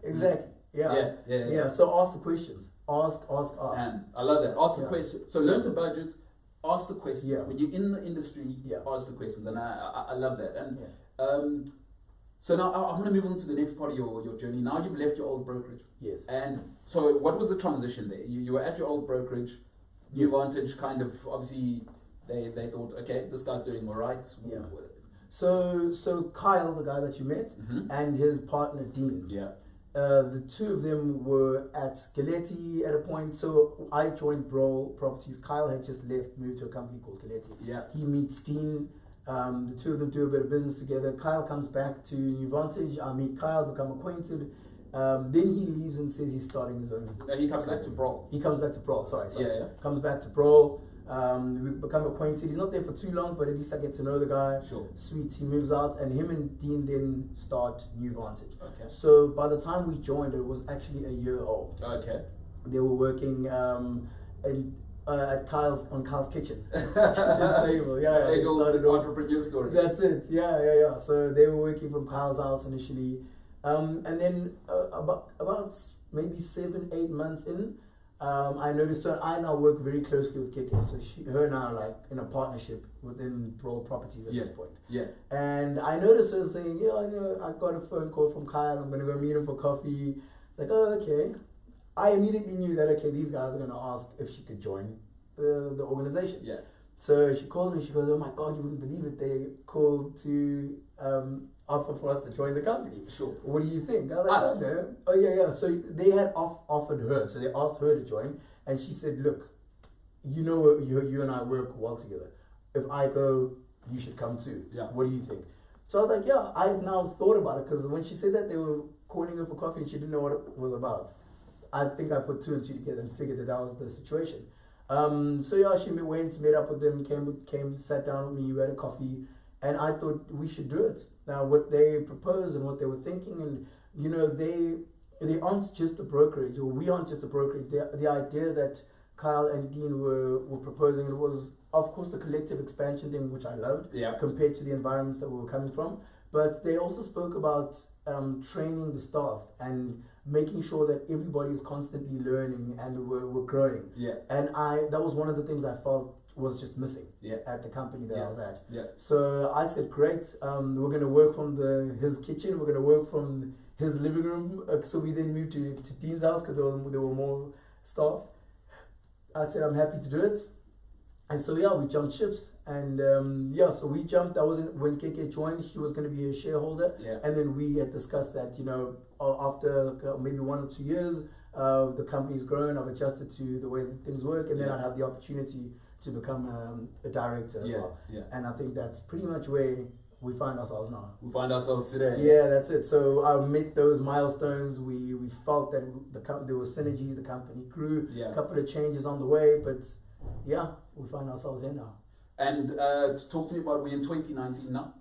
Yeah. So ask the questions. Ask. And I love that. Ask the question. So learn to budget. Ask the questions. When you're in the industry, ask the questions, and I love that. And so now I want to move on to the next part of your journey. Now you've left your old brokerage. Yes. And so what was the transition there? You were at your old brokerage. New Vantage kind of obviously they thought, okay, this guy's doing all right. Yeah. So Kyle, the guy that you met, and his partner Dean. The two of them were at Khayalethu at a point. So I joined Mbulelo Properties. Kyle had just left, moved to a company called Khayalethu. He meets Dean. The two of them do a bit of business together. Kyle comes back to New Vantage. I meet Kyle, become acquainted. Then he leaves and says he's starting his own. He comes back to Mbulelo. He comes back to Mbulelo. Sorry. Comes back to Mbulelo. We become acquainted. He's not there for too long, but at least I get to know the guy. Sure. Sweet. He moves out, and him and Dean then start New Vantage. Okay. So by the time we joined, it was actually a year old. Okay. They were working at Kyle's kitchen table. Entrepreneur story. That's it. Yeah. So they were working from Kyle's house initially, and then about maybe 7-8 months in, I noticed. So I now work very closely with Keke. So her and I are like in a partnership within Mbulelo Properties at this point. And I noticed her saying, I got a phone call from Kyle. I'm gonna go meet him for coffee. It's like, oh, okay. I immediately knew that, okay, these guys are going to ask if she could join the organization. So she called me, she goes, oh my God, you wouldn't believe it. They called to offer for us to join the company. Sure. What do you think? I was like, us. Oh, yeah. So they had offered her. So they asked her to join. And she said, look, you know, you and I work well together. If I go, you should come too. What do you think? So I was like, yeah, I've now thought about it. Because when she said that they were calling her for coffee and she didn't know what it was about, I think I put 2 and 2 together and figured that was the situation. She went, met up with them, came, sat down with me, we had a coffee, and I thought we should do it. Now, what they proposed and what they were thinking, and you know, they aren't just a brokerage, or we aren't just a brokerage. The idea that Kyle and Dean were proposing, it was, of course, the collective expansion thing, which I loved, compared to the environments that we were coming from. But they also spoke about training the staff and making sure that everybody is constantly learning and we're growing. And that was one of the things I felt was just missing at the company that I was at. So I said, great, we're going to work from his kitchen, we're going to work from his living room. So we then moved to Dean's house because there were more staff. I said, I'm happy to do it. And so yeah, we jumped ships, and so we jumped. That was when KK joined. She was going to be a shareholder, and then we had discussed that after maybe 1 or 2 years, the company's grown. I've adjusted to the way that things work, and then I'd have the opportunity to become a director as well. And I think that's pretty much where we find ourselves now. We find ourselves today. Yeah, that's it. So I met those milestones. We felt that there was synergy. The company grew. A couple of changes on the way, but yeah, we find ourselves in now. And talk to me about, we're in 2019 now.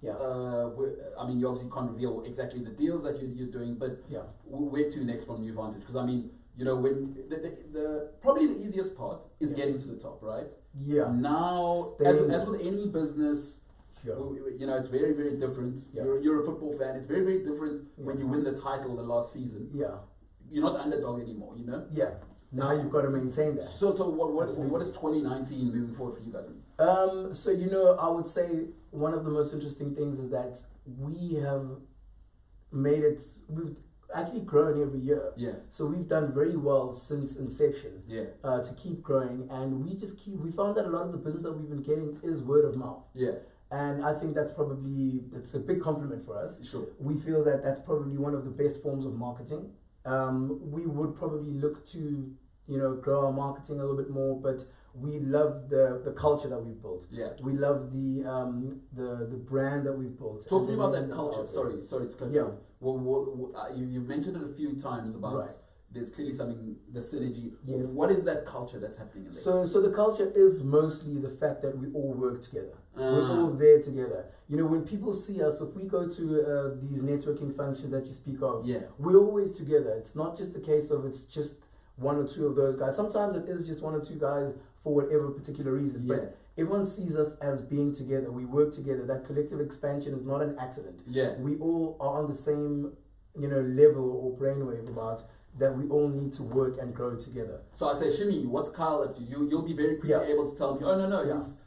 I mean, you obviously can't reveal exactly the deals that you're doing, but where to next from New Vantage? Because I mean, when the probably the easiest part is getting to the top, right? Now, as with any business, it's very, very different. You're a football fan. It's very, very different when you win the title the last season. You're not the underdog anymore, Now you've got to maintain that. So what is 2019 moving forward for you guys? So I would say one of the most interesting things is that we have we've actually grown every year. So we've done very well since inception. To keep growing, and we found that a lot of the business that we've been getting is word of mouth. And I think that's a big compliment for us. We feel that that's probably one of the best forms of marketing. We would probably look to grow our marketing a little bit more, but we love the culture that we've built. We love the brand that we've built. Talk to me about that culture. Sorry to cut you. Well, you've mentioned it a few times about there's clearly something, the synergy. What is that culture that's happening in there? So the culture is mostly the fact that we all work together. We're all there together. When people see us, if we go to these networking functions that you speak of, we're always together. It's not just a case of it's just 1 or 2 of those guys. Sometimes it is just 1 or 2 guys for whatever particular reason. But everyone sees us as being together. We work together. That collective expansion is not an accident. We all are on the same, level or brainwave about that we all need to work and grow together. So I say, Shimi, what's Kyle up to? You'll be very quickly able to tell me, oh, no, he's...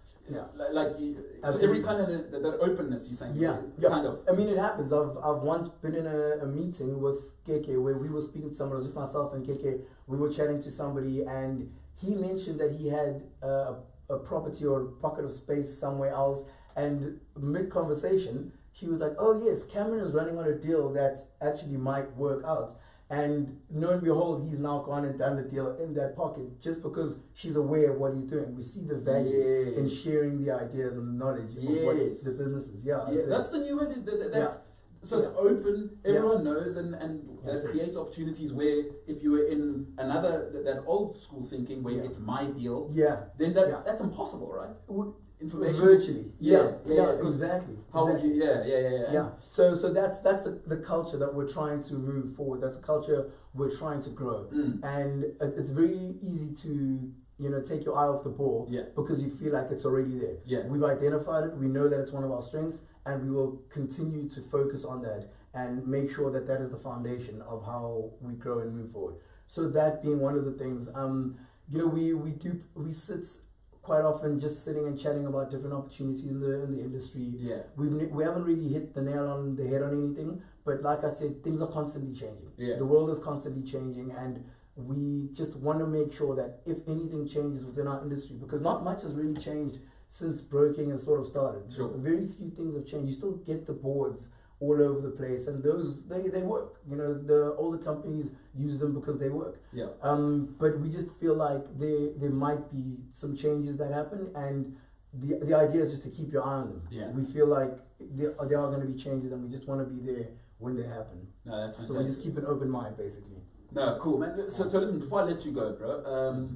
so every kind of that openness you're saying. Kind of. I mean, it happens. I've once been in a meeting with KK where we were speaking to someone, just myself and KK. We were chatting to somebody, and he mentioned that he had a property or a pocket of space somewhere else, and mid-conversation, she was like, oh yes, Cameron is running on a deal that actually might work out. And lo and behold, he's now gone and done the deal in that pocket just because she's aware of what he's doing. We see the value in sharing the ideas and the knowledge of what the business is. That's the new way. So it's open, everyone knows, and that creates opportunities where if you were in that old school thinking where it's my deal, then that's impossible, right? Information virtually, exactly. How would you? So that's the culture that we're trying to move forward. That's the culture we're trying to grow, and it's very easy to take your eye off the ball because you feel like it's already there. We've identified it. We know that it's one of our strengths, and we will continue to focus on that and make sure that that is the foundation of how we grow and move forward. So that being one of the things, we sit quite often just sitting and chatting about different opportunities in the industry. We haven't really hit the nail on the head on anything, but like I said, things are constantly changing. The world is constantly changing, and we just want to make sure that if anything changes within our industry, because not much has really changed since broking has sort of started. Very few things have changed. You still get the boards all over the place, and those they work. The older companies use them because they work. But we just feel like there might be some changes that happen, and the idea is just to keep your eye on them. We feel like there are going to be changes, and we just want to be there when they happen. No, that's fantastic. So we just keep an open mind, basically. No, cool, man. So listen, before I let you go, bro,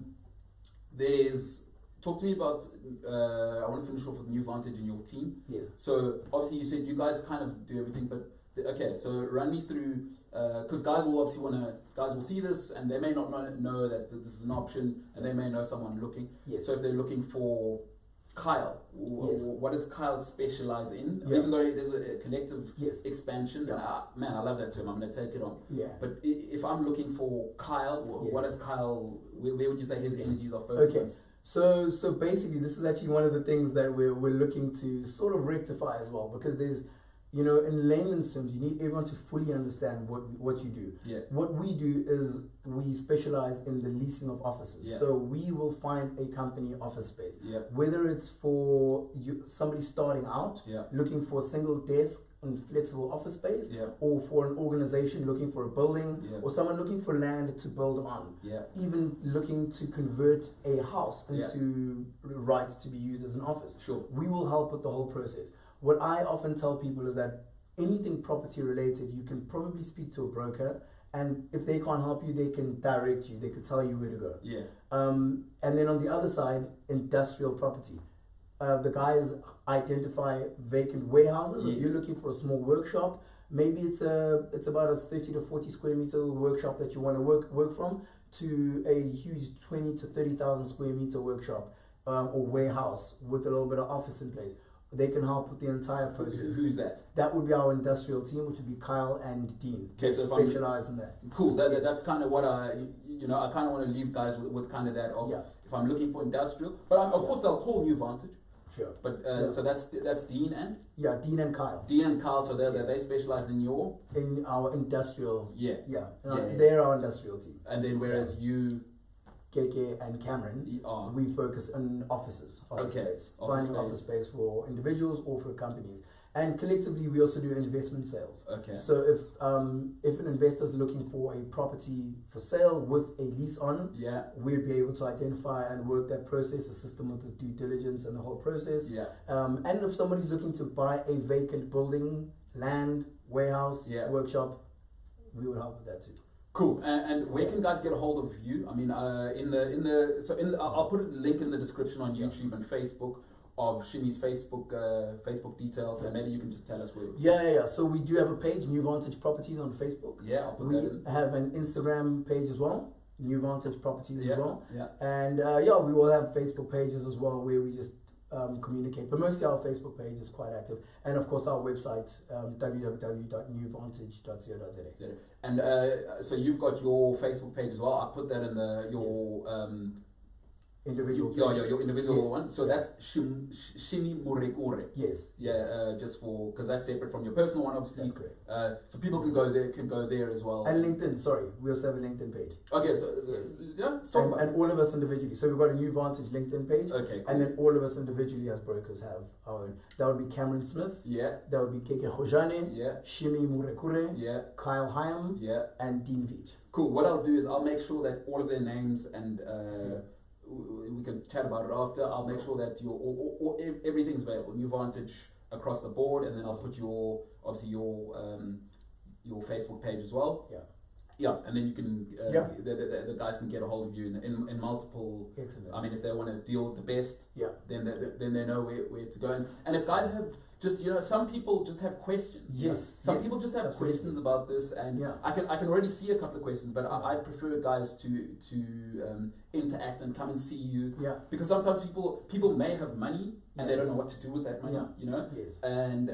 talk to me about, I want to finish off with New Vantage and your team. So obviously you said you guys kind of do everything, but okay, so run me through, because guys will obviously guys will see this and they may not know that this is an option, and they may know someone looking. So if they're looking for Kyle, what does Kyle specialize in? Even though there's a collective expansion, man, I love that term. I'm going to take it on. But if I'm looking for Kyle, what does Kyle? Where would you say his energies are focused? So basically, this is actually one of the things that we're looking to sort of rectify as well, because there's you know, in layman's terms, you need everyone to fully understand what you do. Yeah. What we do is we specialize in the leasing of offices. Yeah. So we will find a company office space. Yeah. Whether it's for somebody starting out, Yeah. looking for a single desk and flexible office space, Yeah. or for an organization looking for a building, Yeah. or someone looking for land to build on. Yeah. Even looking to convert a house Yeah. into rights to be used as an office. Sure. We will help with the whole process. What I often tell people is that anything property related, you can probably speak to a broker, and if they can't help you, they can direct you. They could tell you where to go. Yeah. And then on the other side, industrial property. The guys identify vacant warehouses. Yes. If you're looking for a small workshop, maybe it's about a 30 to 40 square meter workshop that you want to work from, to a huge 20 to 30,000 square meter workshop or warehouse with a little bit of office in place. They can help with the entire process. Who's that? That would be our industrial team, which would be Kyle and Dean. Okay, They so specialize in that. Cool. That's kind of what I kind of want to leave guys with kind of that. Yeah. If I'm looking for industrial, but of course they'll call New Vantage. Sure. But so that's Dean and Dean and Kyle. Dean and Kyle. So they specialize in our industrial. Yeah. They're our industrial team. And then whereas you, KK and Cameron, we focus on offices. Finding office space for individuals or for companies. And collectively, we also do investment sales. Okay. So if an investor is looking for a property for sale with a lease on, we'd be able to identify and work that process, assist them with the due diligence and the whole process. Yeah. And if somebody's looking to buy a vacant building, land, warehouse, workshop, we would help with that too. Cool. And where can guys get a hold of you? I mean, I'll put a link in the description on YouTube and Facebook of Shimi's Facebook details, and maybe you can just tell us where. Yeah. So we do have a page, New Vantage Properties, on Facebook. Yeah, I'll put that in. We have an Instagram page as well, New Vantage Properties as well. Yeah. And we will have Facebook pages as well where we just communicate. But mostly our Facebook page is quite active, and of course our website, www.newvantage.co.za. And so you've got your Facebook page as well. I'll put that in your individual. Your individual one. So that's Shimi Morekure. Yes. Yeah. Just because that's separate from your personal one, obviously. That's correct. So people can go there as well. And LinkedIn. Sorry, we also have a LinkedIn page. Okay. So and all of us individually. So we've got a New Vantage LinkedIn page. Okay. Cool. And then all of us individually as brokers have our own. That would be Cameron Smith. Yeah. That would be Keke Khojane. Yeah. Shimi Morekure. Yeah. Kyle Hyam. Yeah. And Dean Veach. Cool. What I'll do is I'll make sure that all of their names and we can chat about it after. I'll make sure that everything's available. New Vantage across the board, and then I'll put your Facebook page as well. Yeah, and then you can the guys can get a hold of you in multiple. Excellent. I mean, if they want to deal with the best, then they know where to go. And if guys have just some people just have questions. Yes. Some people just have questions about this, and I can already see a couple of questions, but I prefer guys to interact and come and see you. Yeah. Because sometimes people may have money and they don't know what to do with that money. Yes. And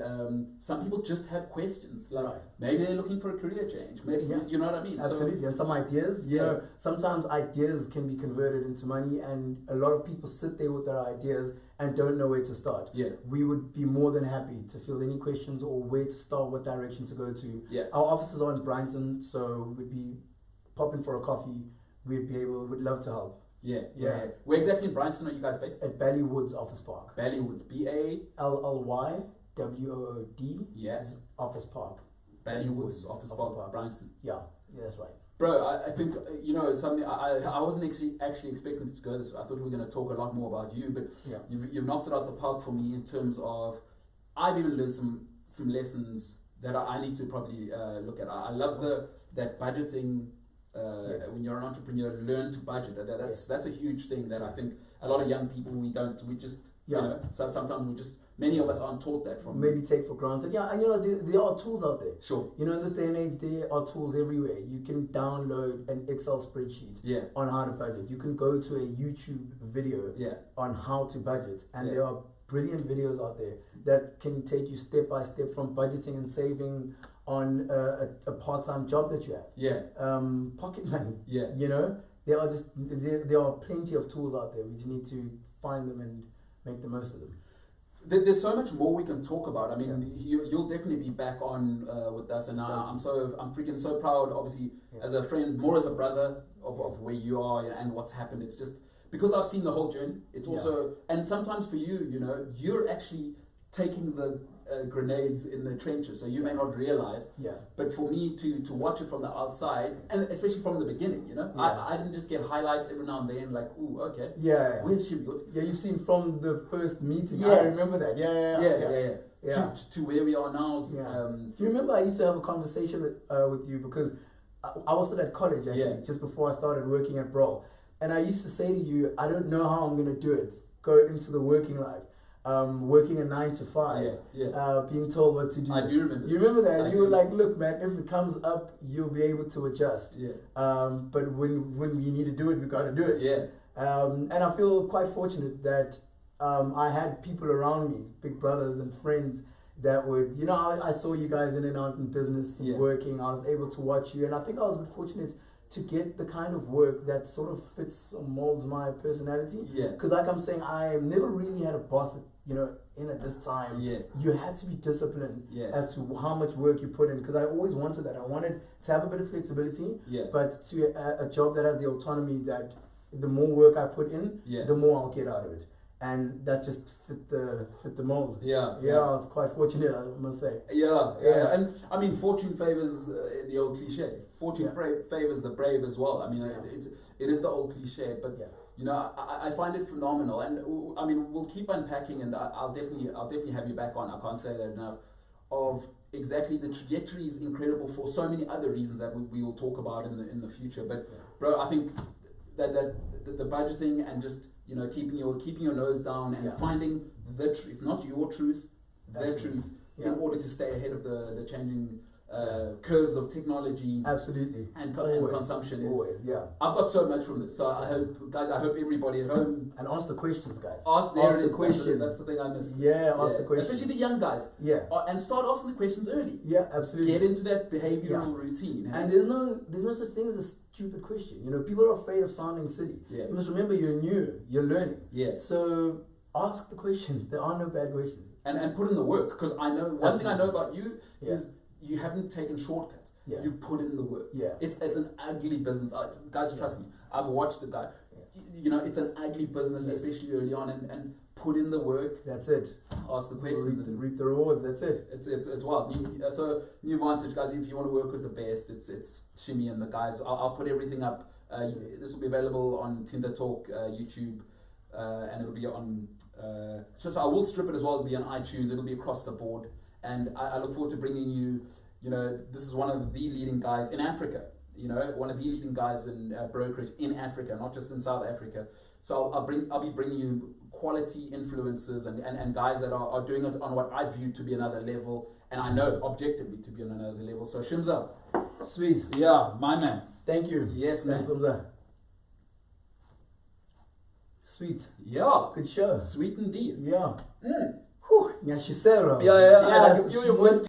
some people just have questions. Like maybe they're looking for a career change. Maybe you know what I mean. Absolutely. And some ideas. You know, sometimes ideas can be converted into money, and a lot of people sit there with their ideas and don't know where to start. Yeah. We would be more than happy to field any questions or where to start, what direction to go to. Yeah. Our offices are in Brighton, so we'd be popping for a coffee. We'd love to help. Yeah. Where exactly in Brighton are you guys based? At Ballywoods Office Park. Ballywoods, BALLYWOOD. Yes. Office Park. Ballywoods Office Park, Brighton. Yeah, that's right. Bro, I think something I wasn't actually expecting to go this way. I thought we were going to talk a lot more about you, but you've knocked it out the park for me in terms of I've even learned some lessons that I need to probably look at. I love that budgeting. When you're an entrepreneur, learn to budget. That's a huge thing that I think a lot of young people so sometimes many of us aren't taught that from. Maybe take for granted. Yeah, and there are tools out there. Sure. In this day and age, there are tools everywhere. You can download an Excel spreadsheet on how to budget. You can go to a YouTube video on how to budget, and there are brilliant videos out there that can take you step by step from budgeting and saving on a part-time job that you have. Pocket money. There are plenty of tools out there. We just need to find them and make the most of them. there's so much more we can talk about. I mean, you'll definitely be back on with us, and I'm freaking so proud, obviously, as a friend, more as a brother of where you are and what's happened. It's just because I've seen the whole journey. It's also, and sometimes for you, you know, you're actually taking the grenades in the trenches, so you may not realize. But for me to watch it from the outside, and especially from the beginning, you know, I didn't just get highlights every now and then, like, ooh, okay, where's Shimi? You've seen from the first meeting. I remember that. To where we are now. Do you remember I used to have a conversation with you, because I was still at college actually, just before I started working at Brawl, and I used to say to you, I don't know how I'm going to do it, go into the working life. Working a 9 to 5, being told what to do. I do remember. You remember that? You were like, look, man, if it comes up, you'll be able to adjust. But when you need to do it, we got to do it. And I feel quite fortunate that I had people around me, big brothers and friends, that would, you know, I saw you guys in and out in business, working. I was able to watch you, and I think I was a bit fortunate to get the kind of work that sort of fits or molds my personality. Because like I'm saying, I never really had a boss that, you know, in at this time. You had to be disciplined as to how much work you put in, because I always wanted that. I wanted to have a bit of flexibility, but to a job that has the autonomy that the more work I put in, the more I'll get out of it. And that just fit the mold. I was quite fortunate, I must say. And I mean, fortune favors the old cliche. Fortune favors the brave as well. I mean, it is the old cliche, but you know, I find it phenomenal. And I mean, we'll keep unpacking, and I'll definitely have you back on. I can't say that enough. Of exactly, the trajectory is incredible for so many other reasons that we will talk about in the future. But bro, I think that the budgeting and just, you know, keeping your nose down and finding the truth, not your truth, their truth, in order to stay ahead of the changing curves of technology. Absolutely. And consumption is. Always, I've got so much from this, so I hope everybody at home. And ask the questions, guys. Ask the questions. That's the thing I missed. Ask the questions. Especially the young guys. And start asking the questions early. Absolutely. Get into that behavioral routine. And there's no such thing as a stupid question. You know, people are afraid of sounding silly. You must remember, you're new, you're learning. So ask the questions. There are no bad questions. And put in the work, because I know one thing I know about you is you haven't taken shortcuts. You've put in the work. It's an ugly business. Guys, trust me. I've watched it. You know, it's an ugly business, especially early on, and put in the work. That's it. Ask the questions and reap the rewards. That's it. It's wild. So new Vantage, guys. If you want to work with the best, it's Shimi and the guys. I'll put everything up. This will be available on Thinta Talk, YouTube, and it'll be on. So I will strip it as well. It'll be on iTunes. It'll be across the board. And I look forward to bringing you, you know, this is one of the leading guys in Africa, you know, one of the leading guys in brokerage in Africa, not just in South Africa. So I'll be bringing you quality influencers and guys that are doing it on what I view to be another level, and I know objectively to be on another level. So Shimza. Sweet. Yeah, my man. Thank you. Yes, man. Thanks, Shimza. Sweet. Yeah. Good show. Sweet indeed. Yeah. Whew. Yeah, she said, yeah. I can feel your voice.